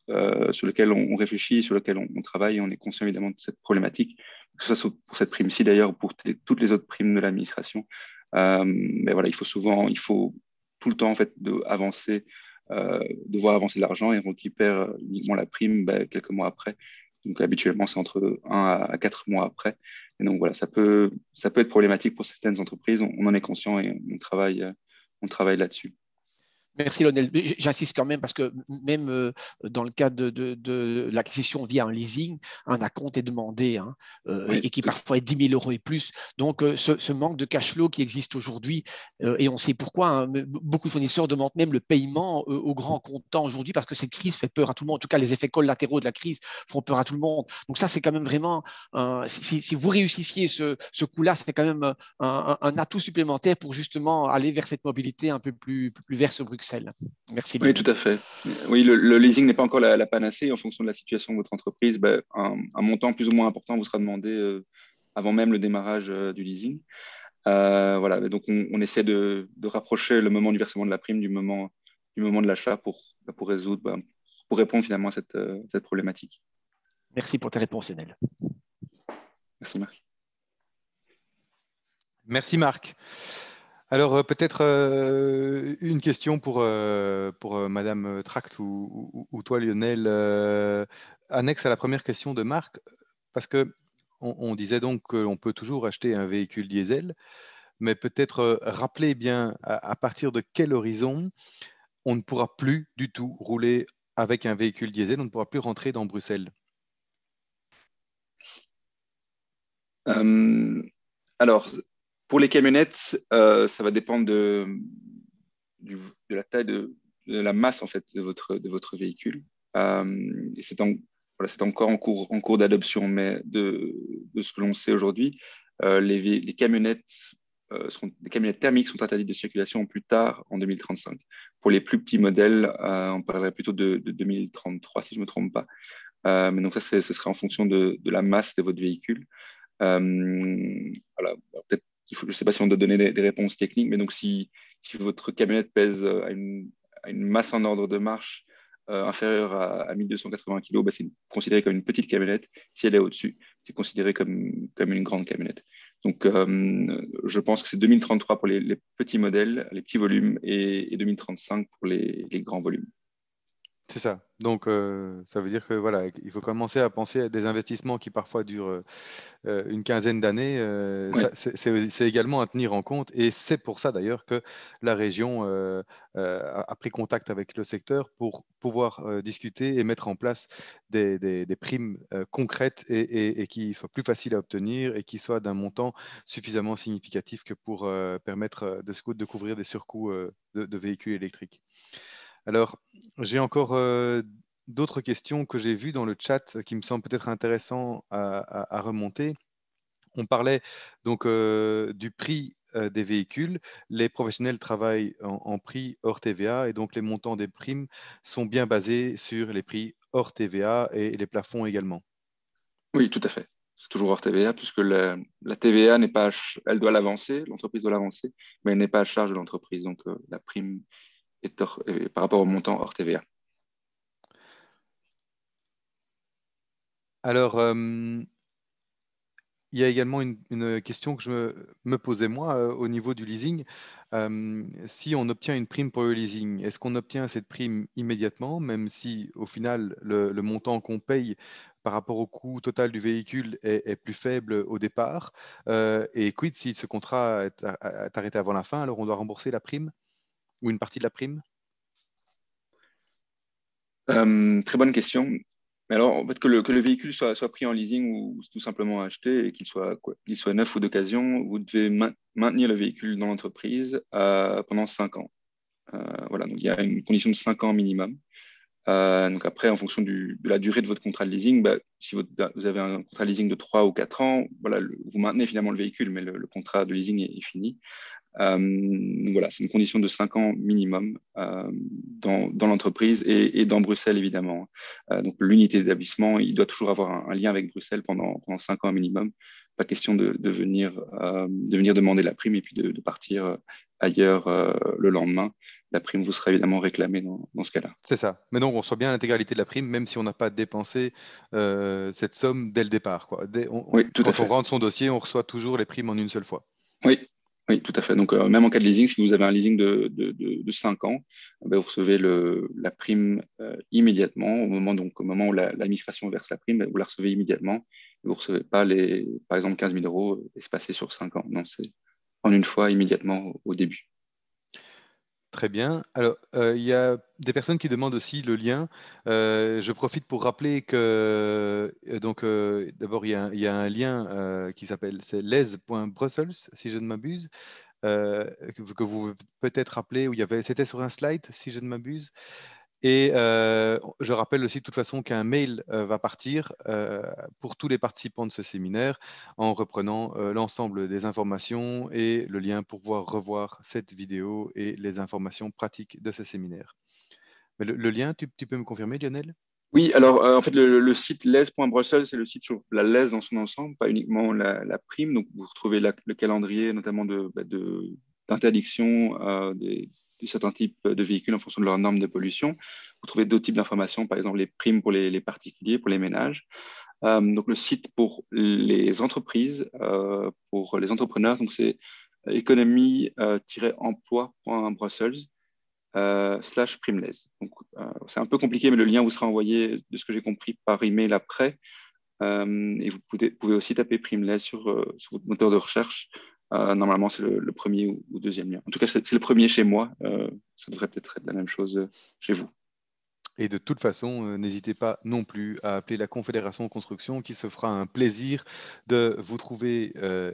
Speaker 3: sur lequel on réfléchit, sur lequel on travaille, et on est conscient évidemment de cette problématique, que ce soit pour cette prime-ci d'ailleurs, ou pour toutes les autres primes de l'administration. Mais voilà, il faut tout le temps en fait devoir avancer de l'argent, et on récupère uniquement la prime quelques mois après. Donc habituellement, c'est entre 1 à 4 mois après. Et donc voilà, ça peut être problématique pour certaines entreprises. On en est conscient et on travaille là-dessus.
Speaker 4: Merci Lionel. J'insiste quand même parce que même dans le cadre de l'acquisition via un leasing, un acompte est demandé
Speaker 3: Oui,
Speaker 4: et qui parfois est 10 000 € et plus. Donc ce manque de cash flow qui existe aujourd'hui, et on sait pourquoi, beaucoup de fournisseurs demandent même le paiement au grand comptant aujourd'hui parce que cette crise fait peur à tout le monde. En tout cas, les effets collatéraux de la crise font peur à tout le monde. Donc ça, c'est quand même vraiment, si vous réussissiez ce coup-là, c'est quand même un atout supplémentaire pour justement aller vers cette mobilité un peu plus vers ce Bruxelles. Merci.
Speaker 3: Oui, tout à fait. Oui, le leasing n'est pas encore la panacée. En fonction de la situation de votre entreprise, un montant plus ou moins important vous sera demandé avant même le démarrage du leasing. Voilà, donc on essaie de rapprocher le moment du versement de la prime du moment de l'achat pour répondre finalement à cette problématique.
Speaker 4: Merci pour tes réponses, Lionel.
Speaker 3: Merci, Marc.
Speaker 1: Merci, Marc. Alors, peut-être une question pour Madame Tract ou toi, Lionel, annexe à la première question de Marc, parce qu'on disait donc qu'on peut toujours acheter un véhicule diesel, mais peut-être rappeler bien à partir de quel horizon on ne pourra plus du tout rouler avec un véhicule diesel, on ne pourra plus rentrer dans Bruxelles.
Speaker 3: Alors, pour les camionnettes, ça va dépendre de la taille, de la masse en fait de votre véhicule. Et c'est encore en cours d'adoption, mais de ce que l'on sait aujourd'hui, les camionnettes thermiques sont interdites de circulation au plus tard en 2035. Pour les plus petits modèles, on parlerait plutôt de 2033, si je ne me trompe pas. Mais donc ça, ce sera en fonction de la masse de votre véhicule. Voilà. Peut-être je ne sais pas si on doit donner des réponses techniques, mais donc si votre camionnette pèse à une masse en ordre de marche inférieure à 1280 kg, bah, c'est considéré comme une petite camionnette. Si elle est au-dessus, c'est considéré comme une grande camionnette. Donc, je pense que c'est 2033 pour les petits modèles, les petits volumes, et 2035 pour les grands volumes.
Speaker 1: C'est ça. Donc, ça veut dire que voilà, il faut commencer à penser à des investissements qui parfois durent une quinzaine d'années.
Speaker 3: Ouais.
Speaker 1: C'est également à tenir en compte. Et c'est pour ça d'ailleurs que la région a pris contact avec le secteur pour pouvoir discuter et mettre en place des primes concrètes et qui soient plus faciles à obtenir et qui soient d'un montant suffisamment significatif que pour permettre de couvrir des surcoûts de véhicules électriques. Alors, j'ai encore d'autres questions que j'ai vues dans le chat qui me semblent peut-être intéressantes à remonter. On parlait donc du prix des véhicules. Les professionnels travaillent en prix hors TVA et donc les montants des primes sont bien basés sur les prix hors TVA et les plafonds également.
Speaker 3: Oui, tout à fait. C'est toujours hors TVA, puisque la TVA n'est pas, elle doit l'avancer, l'entreprise doit l'avancer, mais elle n'est pas à charge de l'entreprise. Donc, la prime est par rapport au montant hors TVA.
Speaker 1: Alors, il y a également une question que je me posais moi au niveau du leasing. Si on obtient une prime pour le leasing, est-ce qu'on obtient cette prime immédiatement, même si au final le montant qu'on paye par rapport au coût total du véhicule est plus faible au départ? Et quid si ce contrat est arrêté avant la fin, alors on doit rembourser la prime ou une partie de la prime?
Speaker 3: Très bonne question. Mais alors, en fait, que le véhicule soit pris en leasing ou tout simplement acheté et qu'il soit neuf ou d'occasion, vous devez maintenir le véhicule dans l'entreprise pendant 5 ans. Voilà, donc il y a une condition de 5 ans minimum. Donc après, en fonction de la durée de votre contrat de leasing, bah, si vous avez un contrat de leasing de 3 ou 4 ans, voilà, vous maintenez finalement le véhicule, mais le contrat de leasing est fini. Voilà, c'est une condition de 5 ans minimum dans l'entreprise et dans Bruxelles, évidemment. Donc, l'unité d'établissement, il doit toujours avoir un lien avec Bruxelles pendant 5 ans minimum. Pas question de venir demander la prime et puis de partir ailleurs le lendemain. La prime vous sera évidemment réclamée dans ce cas-là.
Speaker 1: C'est ça. Mais donc, on reçoit bien l'intégralité de la prime, même si on n'a pas dépensé cette somme dès le départ, quoi.
Speaker 3: Oui, tout à
Speaker 1: Quand on
Speaker 3: fait.
Speaker 1: rentre son dossier, on reçoit toujours les primes en une seule fois.
Speaker 3: Oui, oui, tout à fait. Donc, même en cas de leasing, si vous avez un leasing de 5 ans, ben, vous recevez la prime immédiatement. Au moment où l'administration verse la prime, ben, vous la recevez immédiatement. Vous ne recevez pas par exemple, 15 000 euros espacés sur 5 ans. Non, c'est en une fois, immédiatement au début.
Speaker 1: Très bien. Alors, il y a des personnes qui demandent aussi le lien. Je profite pour rappeler que, d'abord, il y a un lien qui s'appelle, c'est les.brussels, si je ne m'abuse, que vous peut-être rappelez, c'était sur un slide, si je ne m'abuse. Et je rappelle aussi de toute façon qu'un mail va partir pour tous les participants de ce séminaire en reprenant l'ensemble des informations et le lien pour pouvoir revoir cette vidéo et les informations pratiques de ce séminaire. Mais le lien, tu peux me confirmer, Lionel?
Speaker 3: Oui, alors en fait, le site les.brussels, c'est le site sur la LES dans son ensemble, pas uniquement la prime. Donc, vous retrouvez le calendrier, notamment d'interdiction de certains types de véhicules en fonction de leurs normes de pollution. Vous trouvez d'autres types d'informations, par exemple les primes pour les particuliers, pour les ménages. Donc, le site pour les entreprises, pour les entrepreneurs, donc c'est économie-emploi.brussels. /Primeless. Donc, c'est un peu compliqué, mais le lien vous sera envoyé, de ce que j'ai compris, par email après. Et vous pouvez aussi taper Primeless sur votre moteur de recherche. Normalement, c'est le premier ou deuxième lien. En tout cas, c'est le premier chez moi. Ça devrait peut-être être la même chose chez vous.
Speaker 1: Et de toute façon, n'hésitez pas non plus à appeler la Confédération Construction qui se fera un plaisir de vous trouver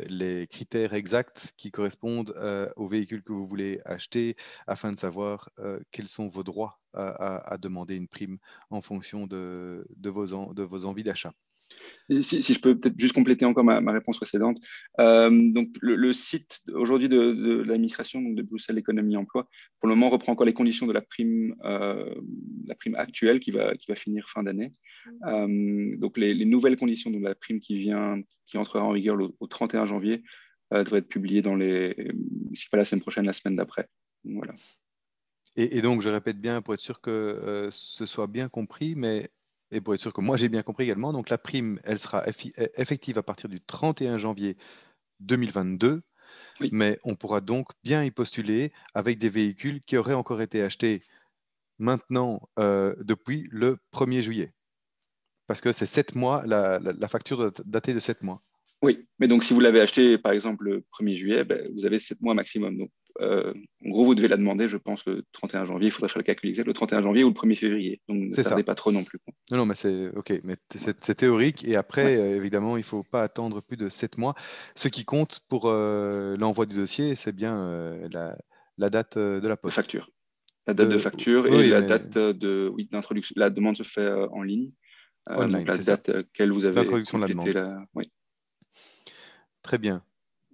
Speaker 1: les critères exacts qui correspondent au véhicule que vous voulez acheter afin de savoir quels sont vos droits à demander une prime en fonction de vos envies d'achat.
Speaker 3: Si je peux peut-être juste compléter encore ma réponse précédente. Donc, le site aujourd'hui de l'administration de Bruxelles Économie Emploi, pour le moment, reprend encore les conditions de la prime actuelle qui va finir fin d'année. Donc, les nouvelles conditions de la prime qui entrera en vigueur au 31 janvier devrait être publié si pas la semaine prochaine, la semaine d'après. Voilà.
Speaker 1: Et donc, je répète bien pour être sûr que ce soit bien compris, et pour être sûr que moi j'ai bien compris également, donc la prime, elle sera effective à partir du 31 janvier 2022,
Speaker 3: Oui.
Speaker 1: mais on pourra donc bien y postuler avec des véhicules qui auraient encore été achetés maintenant depuis le 1er juillet. Parce que c'est 7 mois, la facture doit dater de 7 mois.
Speaker 3: Oui, mais donc si vous l'avez acheté par exemple le 1er juillet, vous avez 7 mois maximum. Donc, en gros, vous devez la demander, je pense, le 31 janvier. Il faudra faire le calcul exact, le 31 janvier ou le 1er février. Donc ne
Speaker 1: C'est
Speaker 3: tardez
Speaker 1: ça.
Speaker 3: pas trop non plus.
Speaker 1: Non, mais c'est OK, mais c'est théorique et après, évidemment, il ne faut pas attendre plus de 7 mois. Ce qui compte pour l'envoi du dossier, c'est bien la date de la
Speaker 3: De
Speaker 1: poste.
Speaker 3: facture. La date de facture et
Speaker 1: Oui,
Speaker 3: la
Speaker 1: mais
Speaker 3: date d'introduction. La demande se fait en ligne.
Speaker 1: online,
Speaker 3: donc la
Speaker 1: c'est ça.
Speaker 3: date à laquelle vous avez
Speaker 1: L'introduction de la
Speaker 3: complété
Speaker 1: demande.
Speaker 3: Oui.
Speaker 1: Très bien.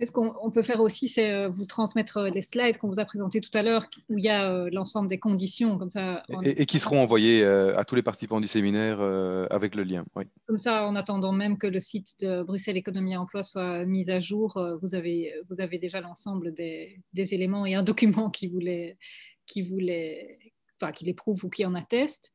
Speaker 2: Ce qu'on peut faire aussi, c'est vous transmettre les slides qu'on vous a présentés tout à l'heure, où il y a l'ensemble des conditions, comme ça.
Speaker 1: Et qui seront envoyés à tous les participants du séminaire avec le lien. Oui.
Speaker 2: Comme ça, en attendant même que le site de Bruxelles Économie et Emploi soit mis à jour, vous avez déjà l'ensemble des éléments et un document qui les prouve ou qui en atteste.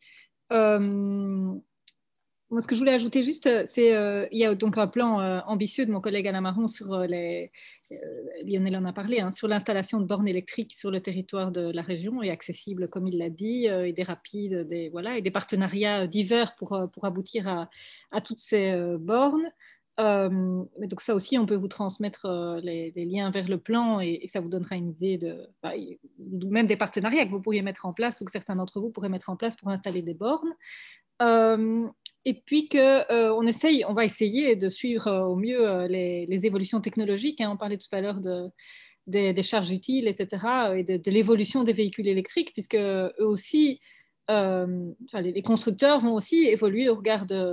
Speaker 2: Moi, ce que je voulais ajouter juste, c'est il y a donc un plan ambitieux de mon collègue Alain Marron sur Lionel en a parlé, hein, sur l'installation de bornes électriques sur le territoire de la région et accessibles, comme il l'a dit, et des rapides, et des partenariats divers pour aboutir à toutes ces bornes. Mais donc ça aussi, on peut vous transmettre les liens vers le plan et ça vous donnera une idée même des partenariats que vous pourriez mettre en place ou que certains d'entre vous pourraient mettre en place pour installer des bornes. Et puis on va essayer de suivre au mieux les évolutions technologiques. Hein. On parlait tout à l'heure des charges utiles, etc., et de l'évolution des véhicules électriques, puisque eux aussi, les constructeurs vont aussi évoluer au regard des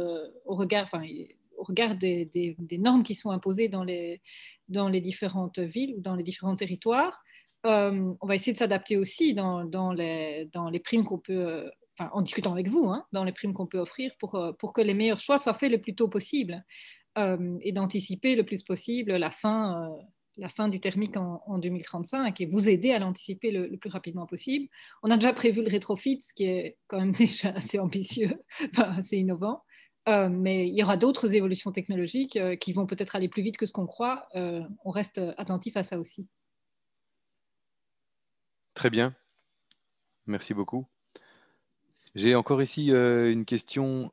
Speaker 2: normes qui sont imposées dans les différentes villes ou dans les différents territoires. On va essayer de s'adapter aussi dans les primes qu'on peut en discutant avec vous, hein, dans les primes qu'on peut offrir pour que les meilleurs choix soient faits le plus tôt possible et d'anticiper le plus possible la fin du thermique en 2035 et vous aider à l'anticiper le plus rapidement possible. On a déjà prévu le rétrofit, ce qui est quand même déjà assez ambitieux, assez innovant. Mais il y aura d'autres évolutions technologiques qui vont peut-être aller plus vite que ce qu'on croit. On reste attentif à ça aussi.
Speaker 1: Très bien. Merci beaucoup. J'ai encore ici une question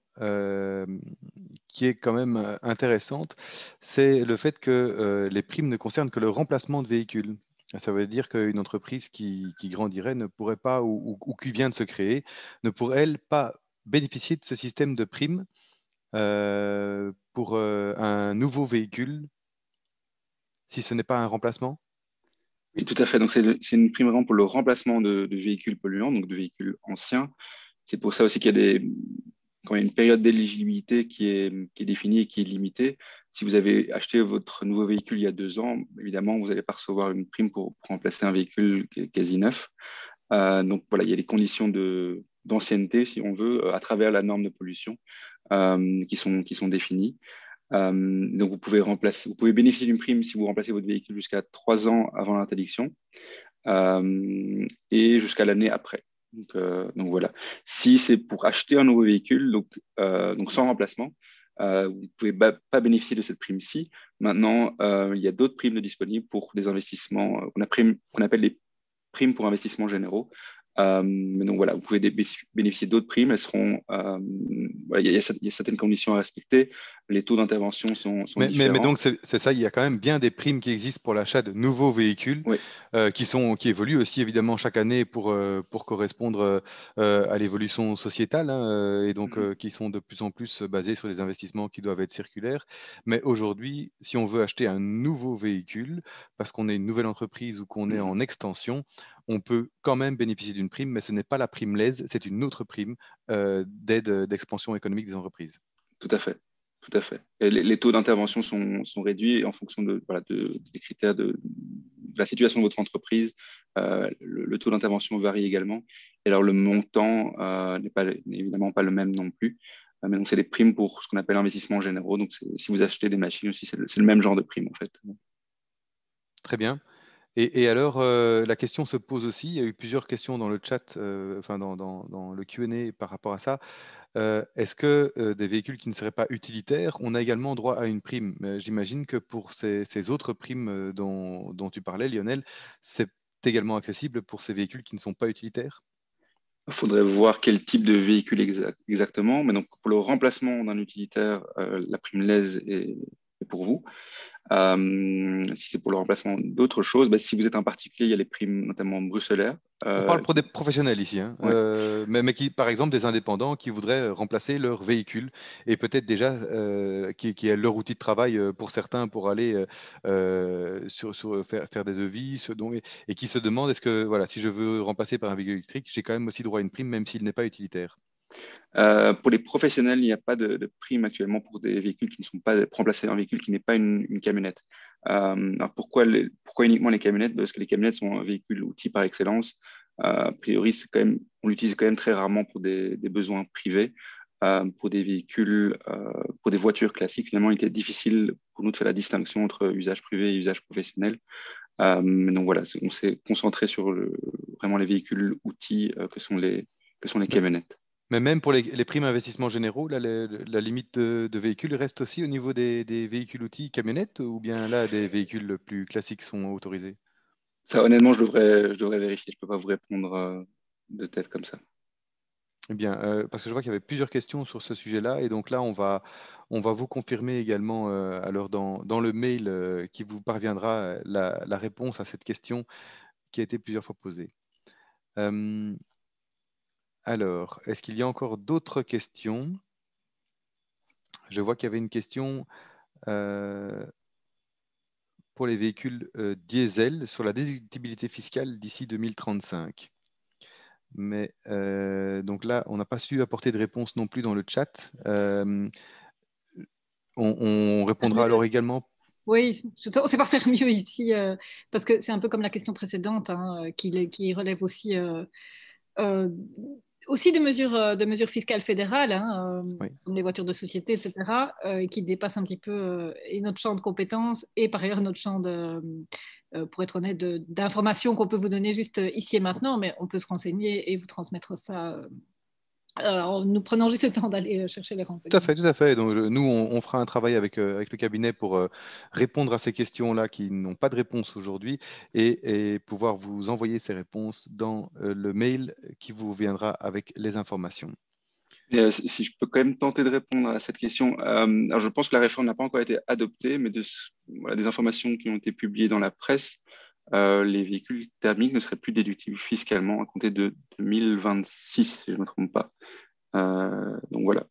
Speaker 1: qui est quand même intéressante. C'est le fait que les primes ne concernent que le remplacement de véhicules. Ça veut dire qu'une entreprise qui grandirait ne pourrait pas, ou qui vient de se créer, ne pourrait, elle, pas bénéficier de ce système de primes pour un nouveau véhicule, si ce n'est pas un remplacement?
Speaker 3: Oui, tout à fait. Donc, c'est une prime vraiment pour le remplacement de véhicules polluants, donc de véhicules anciens. C'est pour ça aussi qu'il y a quand il y a une période d'éligibilité qui est définie et qui est limitée. Si vous avez acheté votre nouveau véhicule il y a 2 ans, évidemment, vous n'allez pas recevoir une prime pour remplacer un véhicule qui est quasi neuf. Donc, voilà, il y a des conditions d'ancienneté, si on veut, à travers la norme de pollution qui sont définies. Donc, vous pouvez bénéficier d'une prime si vous remplacez votre véhicule jusqu'à 3 ans avant l'interdiction et jusqu'à l'année après. Donc voilà. Si c'est pour acheter un nouveau véhicule, donc sans remplacement, vous ne pouvez pas bénéficier de cette prime-ci. Maintenant, il y a d'autres primes disponibles pour des investissements qu'on appelle les primes pour investissements généraux. Mais donc voilà, vous pouvez bénéficier d'autres primes. Elles seront, il y a certaines conditions à respecter. Les taux d'intervention sont différents.
Speaker 1: Mais donc, c'est ça, il y a quand même bien des primes qui existent pour l'achat de nouveaux véhicules
Speaker 3: Oui.
Speaker 1: qui évoluent aussi évidemment chaque année pour correspondre à l'évolution sociétale et donc qui sont de plus en plus basées sur les investissements qui doivent être circulaires. Mais aujourd'hui, si on veut acheter un nouveau véhicule, parce qu'on est une nouvelle entreprise ou qu'on est en extension, on peut quand même bénéficier d'une prime, mais ce n'est pas la prime LES, c'est une autre prime d'aide d'expansion économique des entreprises.
Speaker 3: Tout à fait. Tout à fait. Et les taux d'intervention sont réduits en fonction des critères de la situation de votre entreprise. Le taux d'intervention varie également. Et alors, le montant n'est évidemment pas le même non plus. Mais donc, c'est des primes pour ce qu'on appelle investissements généraux. Donc, si vous achetez des machines aussi, c'est le même genre de prime, en fait.
Speaker 1: Très bien. Et alors, la question se pose aussi, il y a eu plusieurs questions dans le chat, enfin dans le Q&A par rapport à ça. Est-ce que des véhicules qui ne seraient pas utilitaires, on a également droit à une prime? Mais j'imagine que pour ces autres primes dont tu parlais, Lionel, c'est également accessible pour ces véhicules qui ne sont pas utilitaires?
Speaker 3: Il faudrait voir quel type de véhicule exactement. Mais donc, pour le remplacement d'un utilitaire, la prime LES est pour vous. Si c'est pour le remplacement d'autres choses, si vous êtes un particulier, il y a les primes notamment bruxellaires.
Speaker 1: On parle pour des professionnels ici, hein,
Speaker 3: Ouais.
Speaker 1: mais qui, par exemple, des indépendants qui voudraient remplacer leur véhicule et peut-être déjà qui est leur outil de travail pour certains pour aller faire des devis et qui se demandent est-ce que voilà, si je veux remplacer par un véhicule électrique, j'ai quand même aussi droit à une prime même s'il n'est pas utilitaire.
Speaker 3: Pour les professionnels, il n'y a pas de prime actuellement pour des véhicules qui ne sont pas remplacés, un véhicule qui n'est pas une camionnette. Alors pourquoi uniquement les camionnettes? Parce que les camionnettes sont un véhicule outil par excellence. A priori, on l'utilise quand même très rarement pour des besoins privés. Pour des véhicules, pour des voitures classiques, finalement, il était difficile pour nous de faire la distinction entre usage privé et usage professionnel. Donc voilà, on s'est concentré sur vraiment les véhicules outils que sont les camionnettes.
Speaker 1: Mais même pour les primes investissements généraux, là, la limite de véhicules reste aussi au niveau des véhicules outils camionnettes ou bien là, des véhicules plus classiques sont autorisés?
Speaker 3: Ça, honnêtement, je devrais vérifier. Je ne peux pas vous répondre de tête comme ça.
Speaker 1: Eh bien, parce que je vois qu'il y avait plusieurs questions sur ce sujet-là, et donc là, on va vous confirmer également, alors dans le mail qui vous parviendra, la réponse à cette question qui a été plusieurs fois posée. Alors, est-ce qu'il y a encore d'autres questions? Je vois qu'il y avait une question pour les véhicules diesel sur la déductibilité fiscale d'ici 2035. Mais donc là, on n'a pas su apporter de réponse non plus dans le chat. On répondra alors également.
Speaker 2: Oui, on ne sait pas faire mieux ici, parce que c'est un peu comme la question précédente, hein, qui relève aussi, aussi de mesures fiscales fédérales, hein,
Speaker 1: Oui.
Speaker 2: comme les voitures de société, etc., qui dépassent un petit peu et notre champ de compétences et par ailleurs notre champ pour être honnête, d'informations qu'on peut vous donner juste ici et maintenant, mais on peut se renseigner et vous transmettre ça. En nous prenant juste le temps d'aller chercher les renseignements.
Speaker 1: Tout à fait. Donc, nous, on fera un travail avec le cabinet pour répondre à ces questions-là qui n'ont pas de réponse aujourd'hui et pouvoir vous envoyer ces réponses dans le mail qui vous viendra avec les informations.
Speaker 3: Et, si je peux quand même tenter de répondre à cette question, alors je pense que la réforme n'a pas encore été adoptée, mais des informations qui ont été publiées dans la presse, les véhicules thermiques ne seraient plus déductibles fiscalement à compter de 2026, si je ne me trompe pas. Donc voilà.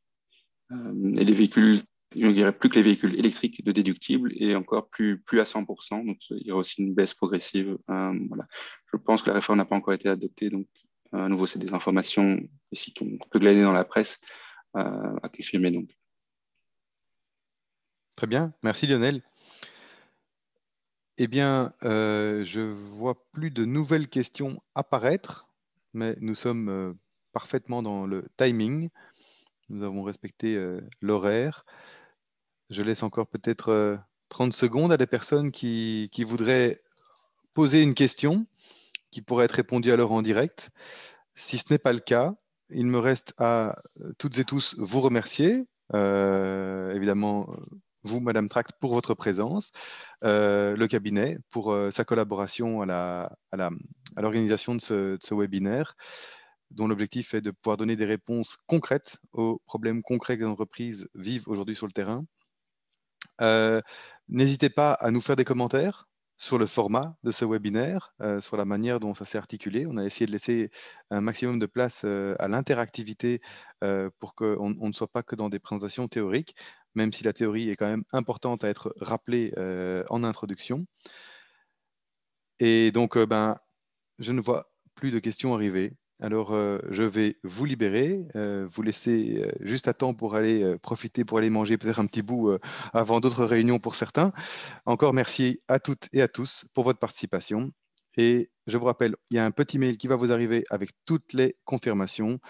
Speaker 3: Et les véhicules, il n'y aurait plus que les véhicules électriques de déductibles et encore plus à 100%. Donc il y aura aussi une baisse progressive. Voilà. Je pense que la réforme n'a pas encore été adoptée. Donc à nouveau, c'est des informations ici qu'on peut glaner dans la presse à confirmer. Donc.
Speaker 1: Très bien. Merci Lionel. Eh bien, je vois plus de nouvelles questions apparaître, mais nous sommes parfaitement dans le timing. Nous avons respecté l'horaire. Je laisse encore peut-être 30 secondes à des personnes qui voudraient poser une question qui pourrait être répondue alors en direct. Si ce n'est pas le cas, il me reste à toutes et tous vous remercier. Évidemment, vous, Madame Tract, pour votre présence, le cabinet pour sa collaboration à l'organisation de ce webinaire, dont l'objectif est de pouvoir donner des réponses concrètes aux problèmes concrets que les entreprises vivent aujourd'hui sur le terrain. N'hésitez pas à nous faire des commentaires sur le format de ce webinaire, sur la manière dont ça s'est articulé. On a essayé de laisser un maximum de place à l'interactivité pour qu'on ne soit pas que dans des présentations théoriques, même si la théorie est quand même importante à être rappelée en introduction. Et donc, je ne vois plus de questions arriver. Alors, je vais vous libérer, vous laisser juste à temps pour aller profiter, pour aller manger peut-être un petit bout avant d'autres réunions pour certains. Encore merci à toutes et à tous pour votre participation. Et je vous rappelle, il y a un petit mail qui va vous arriver avec toutes les confirmations.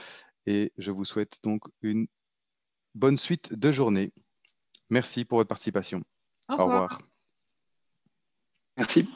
Speaker 1: Et je vous souhaite donc une bonne suite de journée. Merci pour votre participation.
Speaker 2: Au
Speaker 1: Au
Speaker 2: revoir.
Speaker 1: revoir.
Speaker 3: Merci.